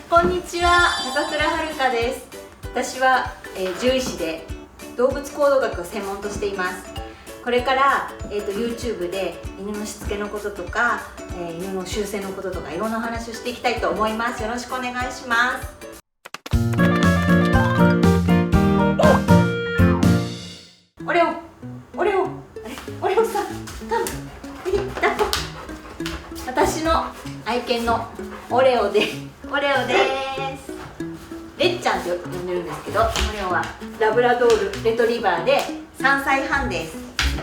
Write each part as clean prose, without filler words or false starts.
こんにちは、高倉遥です。私は、獣医師で動物行動学を専門としています。これから、YouTube で犬のしつけのこととか、犬の習性のこととかいろんなお話をしていきたいと思います。よろしくお願いします。オレオさん、抱っこ。私の愛犬のオレオです。レッちゃんって呼んでるんですけど、オレオはラブラドールレトリバーで3歳半です。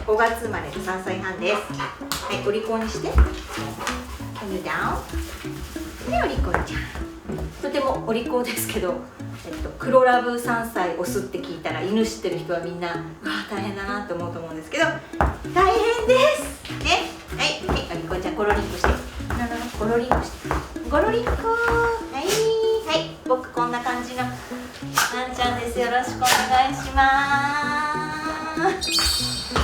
5月生まれで3歳半です。はい、お利口にして。Can you down？ ね、お利口ちゃん。とてもお利口ですけど、黒ラブ3歳オスって聞いたら犬知ってる人はみんな、わあ大変だなって思うと思うんですけど、大変ですね。はい、はい、お利口ちゃんゴロリンコして。ゴロリンコして。ゴロリンコ。はい、僕こんな感じのワンちゃんです。よろしくお願いします。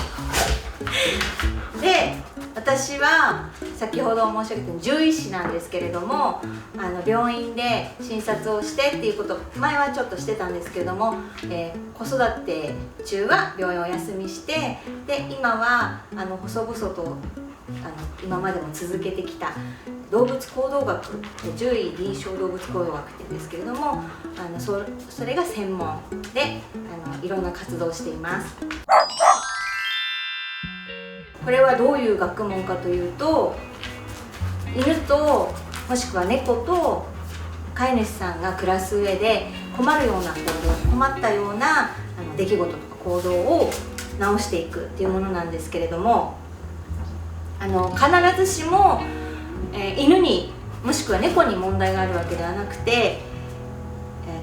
で、私は先ほど申し上げたように獣医師なんですけれども、病院で診察をしてっていうこと前はちょっとしてたんですけれども、子育て中は病院をお休みして、で今は細々と今までも続けてきた動物行動学、獣医臨床動物行動学って言うんですけれども、それが専門でいろんな活動をしています。これはどういう学問かというと、犬ともしくは猫と飼い主さんが暮らす上で困るような行動、困ったような出来事とか行動を直していくっていうものなんですけれども、必ずしも、犬にもしくは猫に問題があるわけではなくて、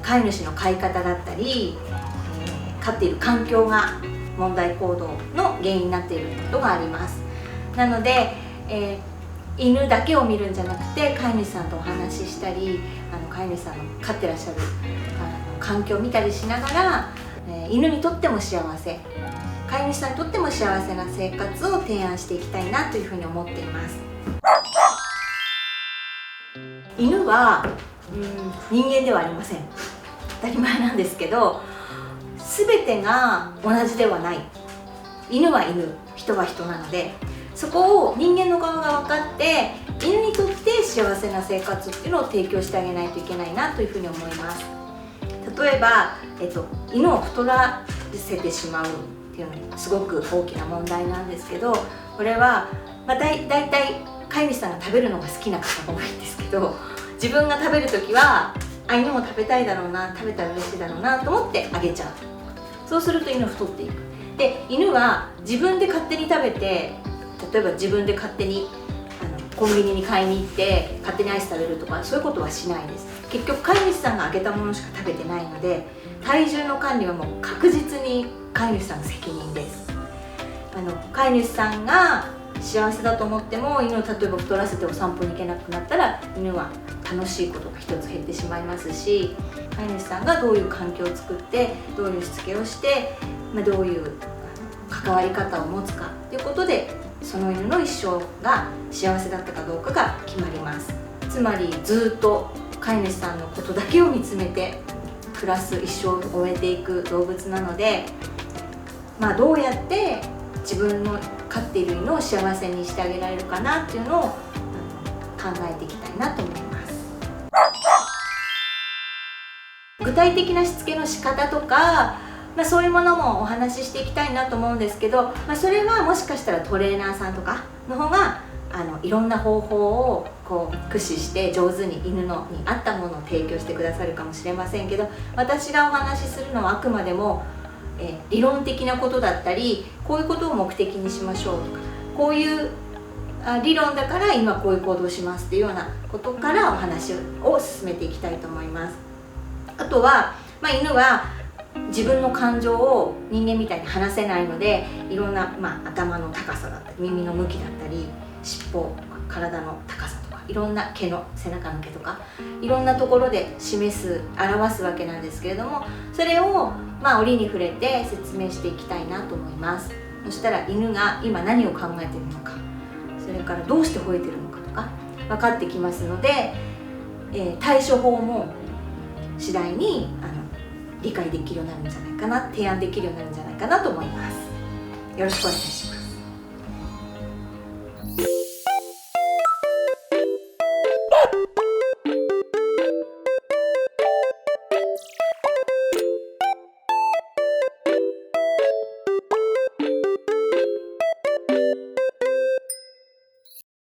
飼い主の飼い方だったり、飼っている環境が問題行動の原因になっていることがあります。なので、犬だけを見るんじゃなくて、飼い主さんとお話ししたり、飼い主さんの飼ってらっしゃる環境を見たりしながら、犬にとっても幸せ、飼い主さんにとっても幸せな生活を提案していきたいなというふうに思っています。犬は人間ではありません。当たり前なんですけど、全てが同じではない。犬は犬、人は人なので、そこを人間の側が分かって犬にとって幸せな生活っていうのを提供してあげないといけないなというふうに思います。例えば、犬を太らせてしまうっていうのはすごく大きな問題なんですけど、これは、だいたい飼い主さんが食べるのが好きな方が多いんですけど、自分が食べるときは犬も食べたいだろうな、食べたら嬉しいだろうなと思ってあげちゃう。そうすると犬太っていく。で、犬は自分で勝手に食べて、例えば自分で勝手にコンビニに買いに行って勝手にアイス食べるとか、そういうことはしないです。結局飼い主さんがあげたものしか食べてないので、体重の管理はもう確実に飼い主さんの責任です。飼い主さんが幸せだと思っても、犬を例えば太らせてお散歩に行けなくなったら、犬は楽しいことが一つ減ってしまいますし、飼い主さんがどういう環境を作って、どういうしつけをして、どういう関わり方を持つかということで、その犬の一生が幸せだったかどうかが決まります。つまりずっと飼い主さんのことだけを見つめて暮らす一生を終えていく動物なので、どうやって自分の飼っている犬を幸せにしてあげられるかなっていうのを考えていきたいなと思います。具体的なしつけの仕方とか、そういうものもお話ししていきたいなと思うんですけど、それはもしかしたらトレーナーさんとかの方がいろんな方法を駆使して上手に犬に合ったものを提供してくださるかもしれませんけど、私がお話しするのはあくまでも理論的なことだったり、こういうことを目的にしましょうとか、こういう理論だから今こういう行動をしますっていうようなことからお話を進めていきたいと思います。あとは、犬は自分の感情を人間みたいに話せないので、いろんな、頭の高さだったり、耳の向きだったり、尻尾とか体の高さとか、いろんな背中の毛とか、いろんなところで表すわけなんですけれども、それを折に触れて説明していきたいなと思います。そしたら犬が今何を考えているのか、それからどうして吠えているのかとか分かってきますので、対処法も次第に理解できるようになるんじゃないかな、提案できるようになるんじゃないかなと思います。よろしくお願いします。